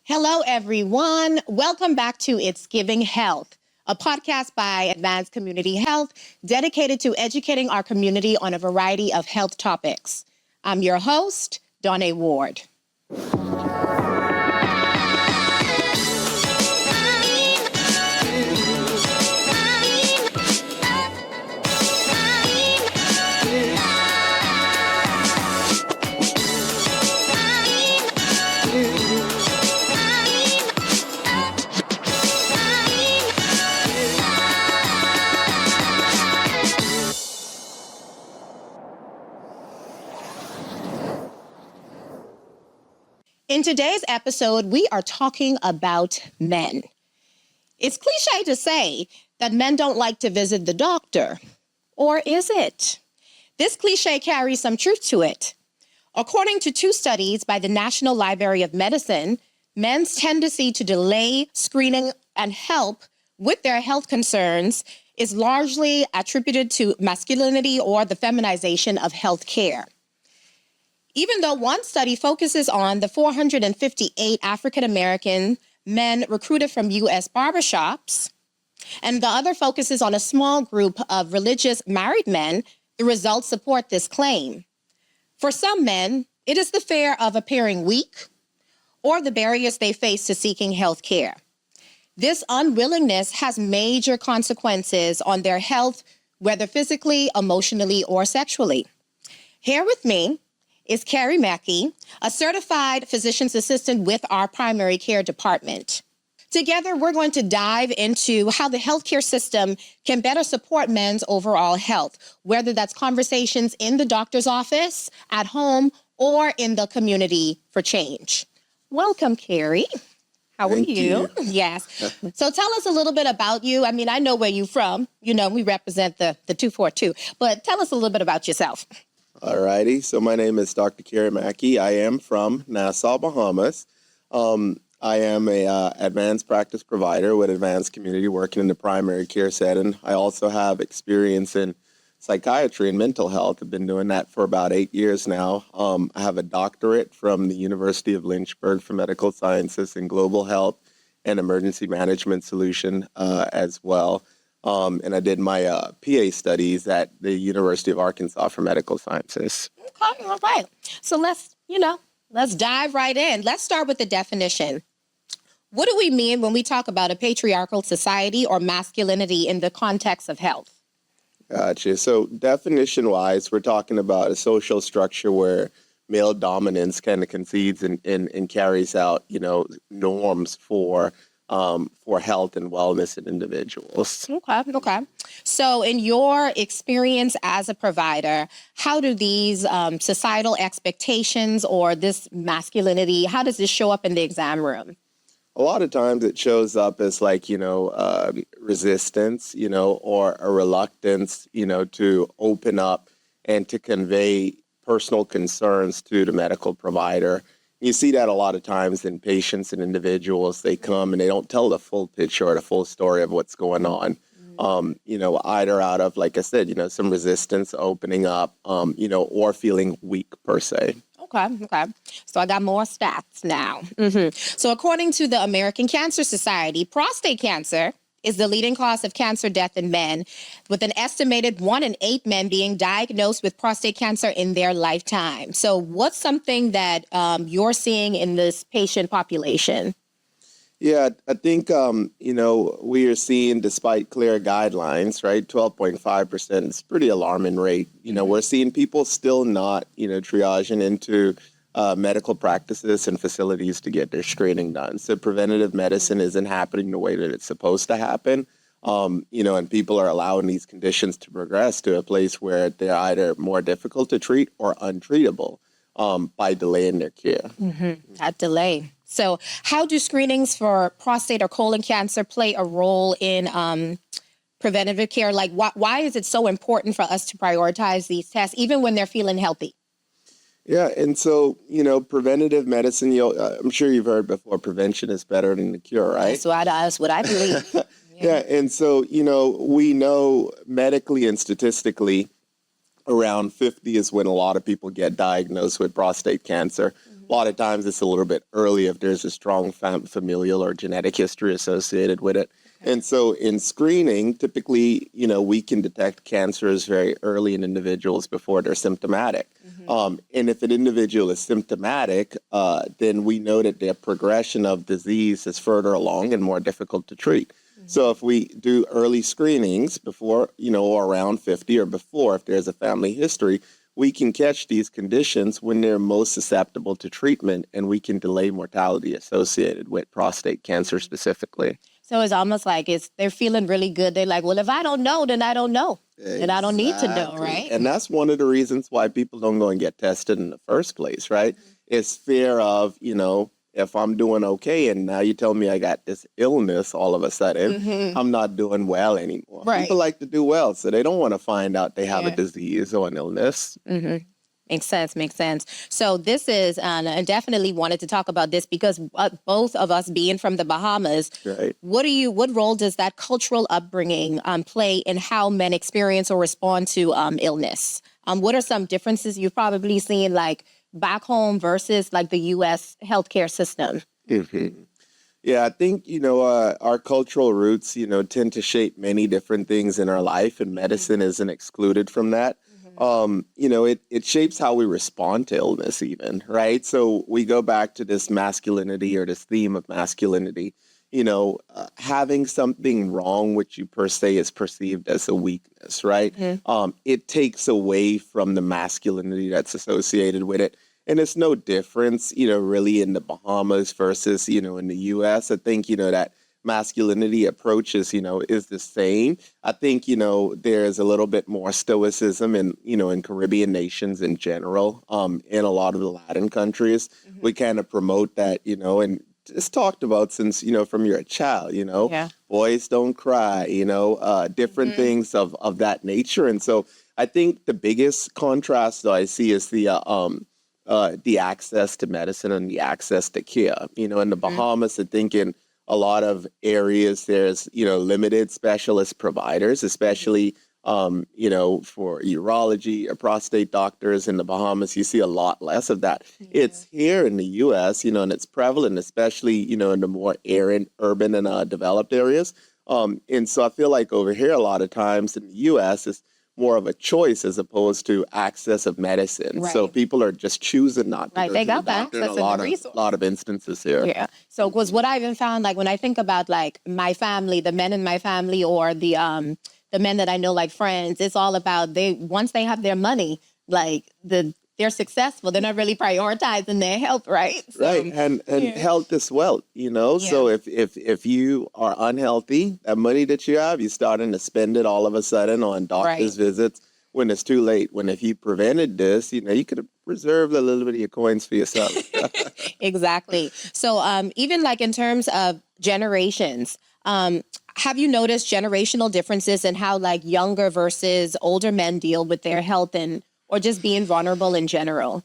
Hello, everyone. Welcome back to It's Giving Health, a podcast by Advanced Community Health dedicated to educating our community on a variety of health topics. I'm your host, Donnae Ward. In today's episode, we are talking about men. It's cliche to say that men don't like to visit the doctor, or is it? This cliche carries some truth to it. According to two studies by the National Library of Medicine, men's tendency to delay screening and help with their health concerns is largely attributed to masculinity or the feminization of health care. Even though one study focuses on the 458 African-American men recruited from U.S. barbershops, and the other focuses on a small group of religious married men, the results support this claim. For some men, it is the fear of appearing weak or the barriers they face to seeking health care. This unwillingness has major consequences on their health, whether physically, emotionally, or sexually. Here with me is Carrie Mackey, a certified physician's assistant with our primary care department. Together, we're going to dive into how the healthcare system can better support men's overall health, whether that's conversations in the doctor's office, at home, or in the community for change. Welcome, Carrie. How are you? Yes. So tell us a little bit about you. I mean, I know where you're from. You know, we represent the 242, but tell us a little bit about yourself. All righty. So my name is Dr. Carrie Mackey. I am from Nassau, Bahamas. I am a advanced practice provider with advanced community working in the primary care setting. I also have experience in psychiatry and mental health. I've been doing that for about 8 years now. I have a doctorate from the University of Lynchburg for medical sciences in global health and emergency management solution as well. And I did my PA studies at the University of Arkansas for medical sciences. Okay, all right. So let's dive right in. Let's start with the definition. What do we mean when we talk about a patriarchal society or masculinity in the context of health? Gotcha. So definition-wise, we're talking about a social structure where male dominance kind of concedes and carries out, norms for health and wellness in individuals. Okay. So in your experience as a provider, how do these societal expectations or this masculinity, how does this show up in the exam room? A lot of times it shows up as resistance, or a reluctance, to open up and to convey personal concerns to the medical provider. You see that a lot of times in patients and individuals. They come and they don't tell the full picture or the full story of what's going on. Either out of, like I said, some resistance, opening up, or feeling weak per se. Okay. So I got more stats now. So according to the American Cancer Society, prostate cancer is the leading cause of cancer death in men, with an estimated 1 in 8 men being diagnosed with prostate cancer in their lifetime. So what's something that you're seeing in this patient population? Yeah, I think, we are seeing, despite clear guidelines, right, 12.5% is pretty alarming rate. We're seeing people still not, triaging into medical practices and facilities to get their screening done. So preventative medicine isn't happening the way that it's supposed to happen. And people are allowing these conditions to progress to a place where they're either more difficult to treat or untreatable by delaying their care. That delay. So how do screenings for prostate or colon cancer play a role in preventative care? Like, why is it so important for us to prioritize these tests, even when they're feeling healthy? Yeah, and so, preventative medicine, I'm sure you've heard before, prevention is better than the cure, right? That's what I believe. Yeah, and so, we know medically and statistically around 50 is when a lot of people get diagnosed with prostate cancer. A lot of times it's a little bit early if there's a strong familial or genetic history associated with it. And so in screening, typically, we can detect cancers very early in individuals before they're symptomatic. And if an individual is symptomatic, then we know that their progression of disease is further along and more difficult to treat. So if we do early screenings before, or around 50 or before, if there's a family history, we can catch these conditions when they're most susceptible to treatment, and we can delay mortality associated with prostate cancer specifically. So it's almost like they're feeling really good. They're like, well, if I don't know, then I don't know. Exactly. And I don't need to know, right? And that's one of the reasons why people don't go and get tested in the first place, right? It's fear of, if I'm doing okay and now you tell me I got this illness all of a sudden, I'm not doing well anymore. Right. People like to do well, so they don't want to find out they have a disease or an illness. Makes sense. So this is, and I definitely wanted to talk about this because both of us being from the Bahamas, right. What role does that cultural upbringing play in how men experience or respond to illness? What are some differences you've probably seen like back home versus like the U.S. healthcare system? Yeah, I think, our cultural roots, tend to shape many different things in our life, and medicine isn't excluded from that. It shapes how we respond to illness even, right? So we go back to this masculinity or this theme of masculinity, having something wrong with you per se is perceived as a weakness, right? It takes away from the masculinity that's associated with it. And it's no difference, really in the Bahamas versus, in the U.S. I think, that masculinity approaches, is the same. I think, there's a little bit more stoicism in Caribbean nations in general, in a lot of the Latin countries. We kind of promote that, and it's talked about since, from you're a child, boys don't cry, different things of that nature. And so I think the biggest contrast that I see is the access to medicine and the access to care. In the Bahamas, I think in a lot of areas, there's, limited specialist providers, especially, for urology or prostate doctors in the Bahamas. You see a lot less of that. It's here in the U.S., and it's prevalent, especially, in the more urban and developed areas. And so I feel like over here, a lot of times in the U.S., it's more of a choice as opposed to access of medicine. Right. So people are just choosing not to go They to got the that doctor in access a lot of instances here. Yeah. So was what I even found, like when I think about like my family, the men in my family or the men that I know, like friends, it's all about once they have their money, like they're successful. They're not really prioritizing their health, right? So, right. And health is wealth, So if you are unhealthy, that money that you have, you're starting to spend it all of a sudden on doctor's visits when it's too late. When if you prevented this, you could have reserved a little bit of your coins for yourself. Exactly. So even like in terms of generations, have you noticed generational differences in how like younger versus older men deal with their health or just being vulnerable in general?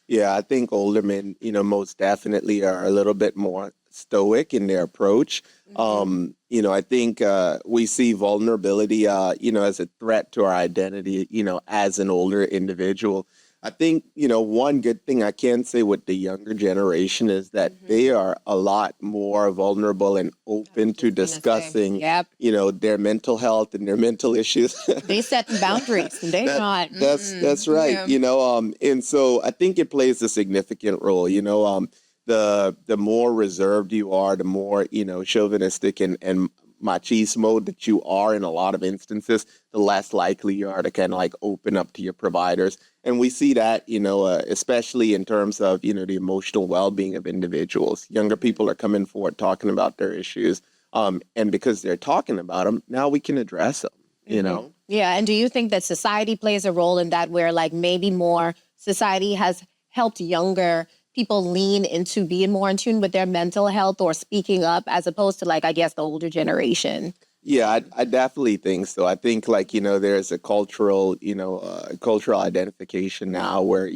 Yeah, I think older men, most definitely are a little bit more stoic in their approach. I think we see vulnerability, as a threat to our identity, as an older individual. I think, one good thing I can say with the younger generation is that they are a lot more vulnerable and open to discussing, their mental health and their mental issues. They set boundaries. They're not. That's right. And so I think it plays a significant role. The more reserved you are, the more, chauvinistic and machismo that you are in a lot of instances, the less likely you are to kind of like open up to your providers. And we see that, especially in terms of, the emotional well-being of individuals. Younger people are coming forward talking about their issues. And because they're talking about them, now we can address them, Yeah. And do you think that society plays a role in that where like maybe more society has helped younger people lean into being more in tune with their mental health or speaking up as opposed to like, I guess, the older generation? Yeah, I definitely think so. I think there's a cultural identification now where,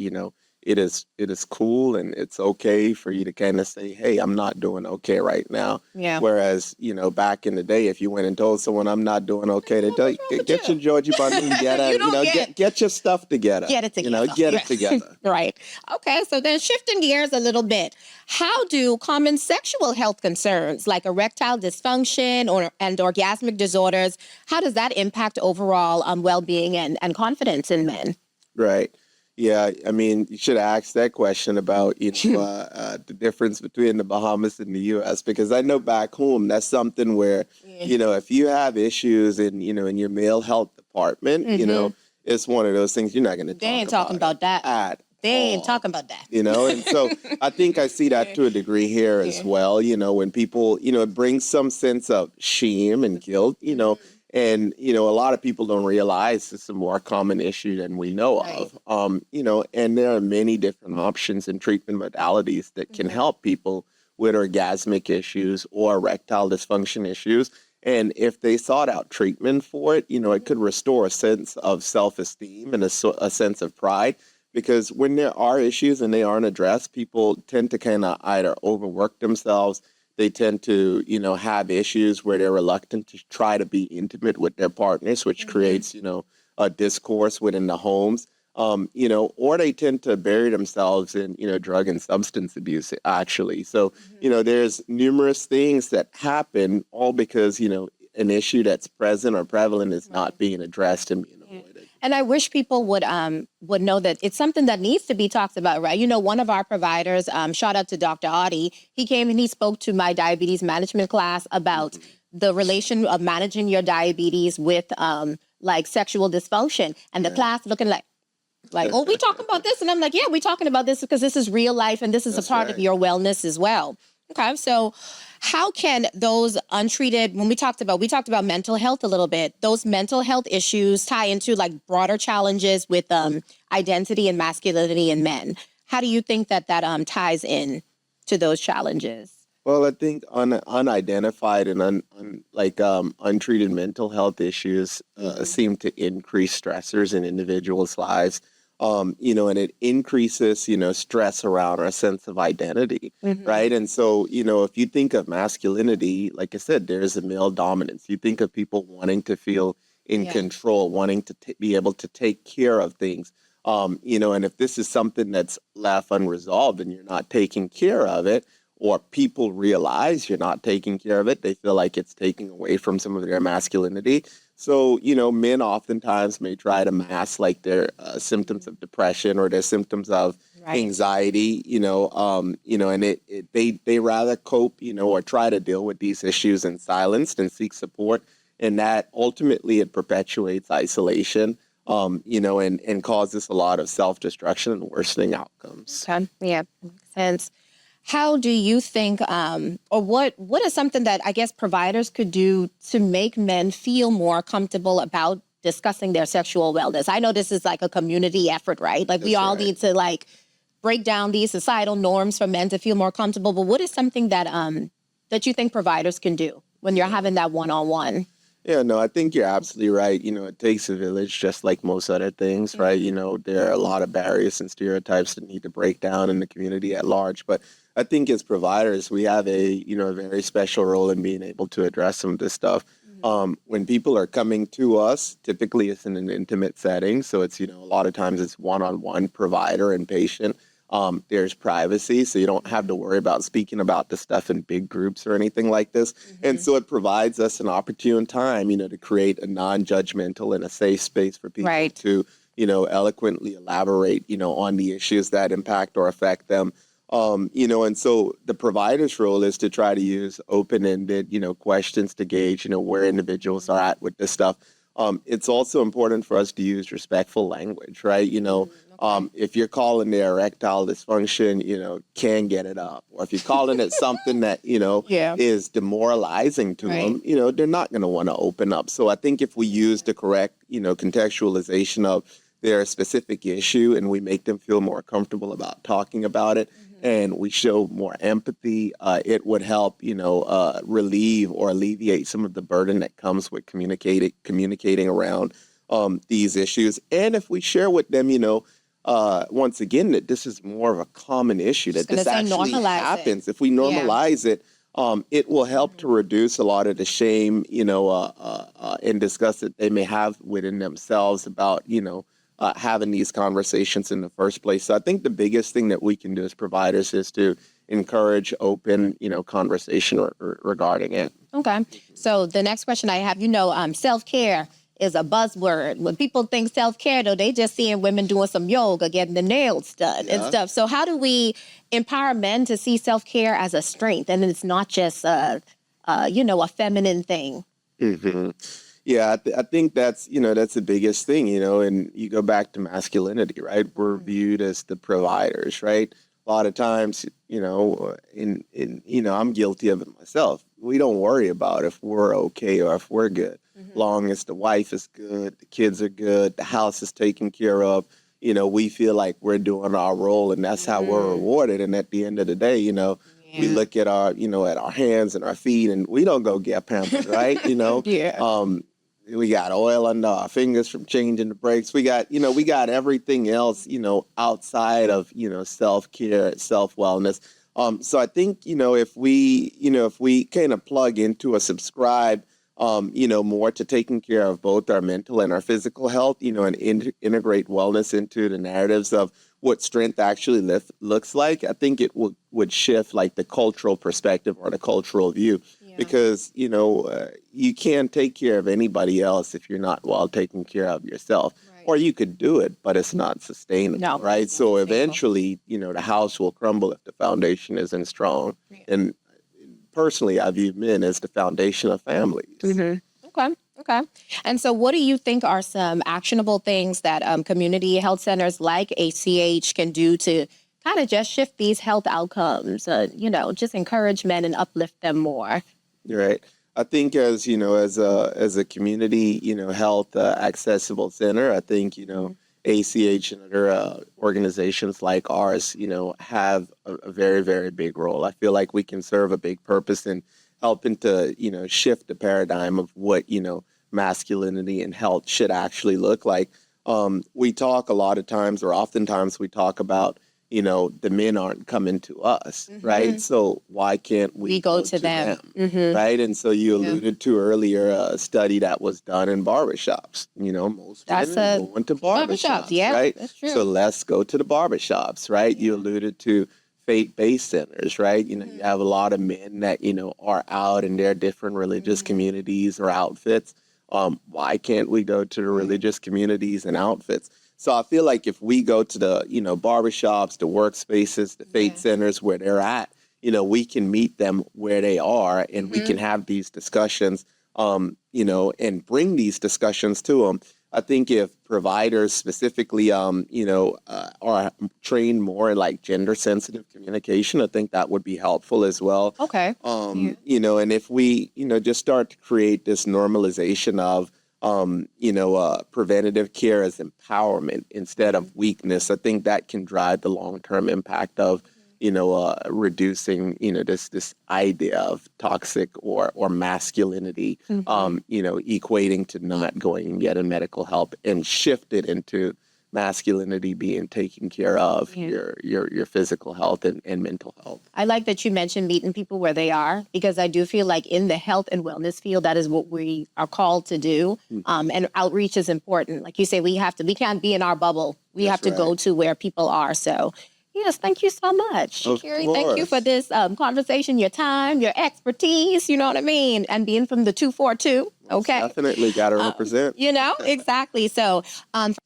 it is cool and it's okay for you to kind of say, hey, I'm not doing okay right now. Yeah. Whereas, back in the day, if you went and told someone I'm not doing okay, they tell you, get your Georgie Bunny together, get your stuff together. Get it together. Get it together. Right. Okay. So then shifting gears a little bit, how do common sexual health concerns like erectile dysfunction and orgasmic disorders, how does that impact overall well-being and confidence in men? Right. Yeah, I mean, you should ask that question about the difference between the Bahamas and the U.S. because I know back home that's something where if you have issues in in your male health department, it's one of those things you're not going to talk about. They ain't talking about that. They ain't talking about that. And so I think I see that to a degree here as well. When people it brings some sense of shame and guilt. And, a lot of people don't realize it's a more common issue than we know of, and there are many different options and treatment modalities that can help people with orgasmic issues or erectile dysfunction issues. And if they sought out treatment for it, it could restore a sense of self-esteem and a sense of pride. Because when there are issues and they aren't addressed, people tend to kind of either overwork themselves. They tend to, have issues where they're reluctant to try to be intimate with their partners, which creates, a discourse within the homes, or they tend to bury themselves in, drug and substance abuse, actually. So, there's numerous things that happen all because, an issue that's present or prevalent is not being addressed and being avoided. And I wish people would know that it's something that needs to be talked about, right? One of our providers, shout out to Dr. Audie, he came and he spoke to my diabetes management class about the relation of managing your diabetes with like sexual dysfunction. And the class looking like, oh, we talking about this? And I'm like, yeah, we talking about this because this is real life and this is a part of your wellness as well. Okay, so how can those untreated, when we talked about mental health a little bit, those mental health issues tie into like broader challenges with identity and masculinity in men? How do you think that ties in to those challenges? Well, I think unidentified and untreated mental health issues seem to increase stressors in individuals' lives. And it increases, stress around our sense of identity, right? And so, if you think of masculinity, like I said, there's a male dominance. You think of people wanting to feel in control, wanting to be able to take care of things, and if this is something that's left unresolved and you're not taking care of it, or people realize you're not taking care of it, they feel like it's taking away from some of their masculinity. So, men oftentimes may try to mask like their symptoms of depression or their symptoms of anxiety, and they rather cope, or try to deal with these issues in silence and seek support. And that ultimately it perpetuates isolation, and causes a lot of self-destruction and worsening outcomes. Okay. Yeah, makes sense. How do you think, or what is something that I guess providers could do to make men feel more comfortable about discussing their sexual wellness? I know this is like a community effort, right? Like we all need to like break down these societal norms for men to feel more comfortable. But what is something that that you think providers can do when you're having that one-on-one? Yeah, no, I think you're absolutely right. It takes a village just like most other things, right? There are a lot of barriers and stereotypes that need to break down in the community at large. But I think as providers, we have a very special role in being able to address some of this stuff. When people are coming to us, typically it's in an intimate setting. So it's, a lot of times it's one-on-one provider and patient. There's privacy, so you don't have to worry about speaking about this stuff in big groups or anything like this. And so it provides us an opportune time, to create a non-judgmental and a safe space for people to, eloquently elaborate, on the issues that impact or affect them. And so the provider's role is to try to use open-ended, questions to gauge, where individuals are at with this stuff. It's also important for us to use respectful language, right? If you're calling their erectile dysfunction, can get it up. Or if you're calling it something that, is demoralizing to them, they're not going to want to open up. So I think if we use the correct, contextualization of their specific issue and we make them feel more comfortable about talking about it, and we show more empathy, it would help, relieve or alleviate some of the burden that comes with communicating around these issues. And if we share with them, once again, that this is more of a common issue, that this actually happens. If we normalize it, it will help to reduce a lot of the shame, and disgust that they may have within themselves about, having these conversations in the first place. So I think the biggest thing that we can do as providers is to encourage open, conversation regarding it. Okay. So the next question I have, self-care is a buzzword. When people think self-care, though, they just seeing women doing some yoga, getting the nails done and stuff. So how do we empower men to see self-care as a strength, and it's not just a feminine thing? Mm-hmm. Yeah, I think that's the biggest thing, and you go back to masculinity, right? We're viewed as the providers, right? A lot of times, I'm guilty of it myself. We don't worry about if we're okay or if we're good. Long as the wife is good, the kids are good, the house is taken care of, we feel like we're doing our role, and that's how we're rewarded. And at the end of the day, we look at our, at our hands and our feet, and we don't go get pampered, right? We got oil under our fingers from changing the brakes. We got everything else, outside of, self-care, self-wellness. So I think, if we kind of plug into or subscribe, more to taking care of both our mental and our physical health, and integrate wellness into the narratives of what strength actually looks like, I think it would shift like the cultural perspective or the cultural view. Because, you can't take care of anybody else if you're not well taken care of yourself. Right. Or you could do it, but it's not sustainable, right? So eventually, the house will crumble if the foundation isn't strong. Yeah. And personally, I view men as the foundation of families. Mm-hmm. Okay. And so what do you think are some actionable things that community health centers like ACH can do to kind of just shift these health outcomes, just encourage men and uplift them more? Right. I think as a community, health accessible center, I think, ACH and other organizations like ours, have a very, very big role. I feel like we can serve a big purpose in helping to, shift the paradigm of what, masculinity and health should actually look like. We talk a lot of times, or oftentimes we talk about, the men aren't coming to us, right? So why can't we go to them? Right? And so you alluded to earlier a study that was done in barbershops. Most men going to barbershops, right? That's true. So let's go to the barbershops, right? You alluded to faith-based centers, right? You have a lot of men that, are out in their different religious communities or outfits. Why can't we go to the religious communities and outfits? So I feel like if we go to the, barbershops, the workspaces, the faith centers where they're at, we can meet them where they are, and we can have these discussions, and bring these discussions to them. I think if providers specifically, are trained more in like gender sensitive communication, I think that would be helpful as well. Okay. And if we, just start to create this normalization of, preventative care as empowerment instead of weakness, I think that can drive the long-term impact of, reducing, this idea of toxic or masculinity, equating to not going and getting medical help, and shift it into masculinity being taken care of, your physical health and mental health. I like that you mentioned meeting people where they are, because I do feel like in the health and wellness field, that is what we are called to do. And outreach is important. Like you say, we can't be in our bubble. We have to go to where people are. So yes, thank you so much. Carrie, thank you for this conversation, your time, your expertise, you know what I mean? And being from the 242. Okay. Definitely got to represent. Exactly. So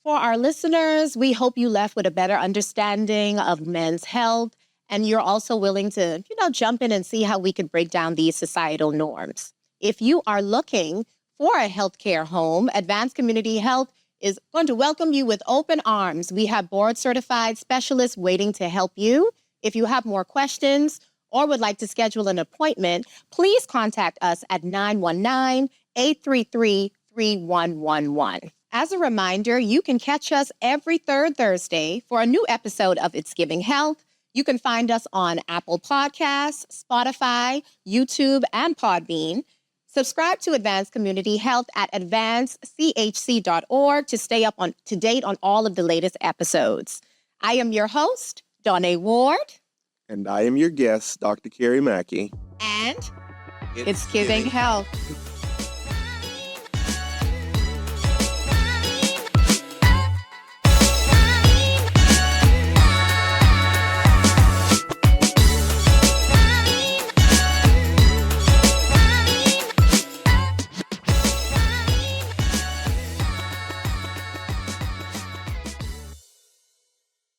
for our listeners, we hope you left with a better understanding of men's health. And you're also willing to, jump in and see how we could break down these societal norms. If you are looking for a healthcare home, Advanced Community Health is going to welcome you with open arms. We have board-certified specialists waiting to help you. If you have more questions or would like to schedule an appointment, please contact us at 919-833-3111. As a reminder, you can catch us every third Thursday for a new episode of It's Giving Health. You can find us on Apple Podcasts, Spotify, YouTube, and Podbean. Subscribe to Advanced Community Health at advancedchc.org to stay up to date on all of the latest episodes. I am your host, Donnae Ward. And I am your guest, Dr. Carrie Mackey. And it's Giving Health.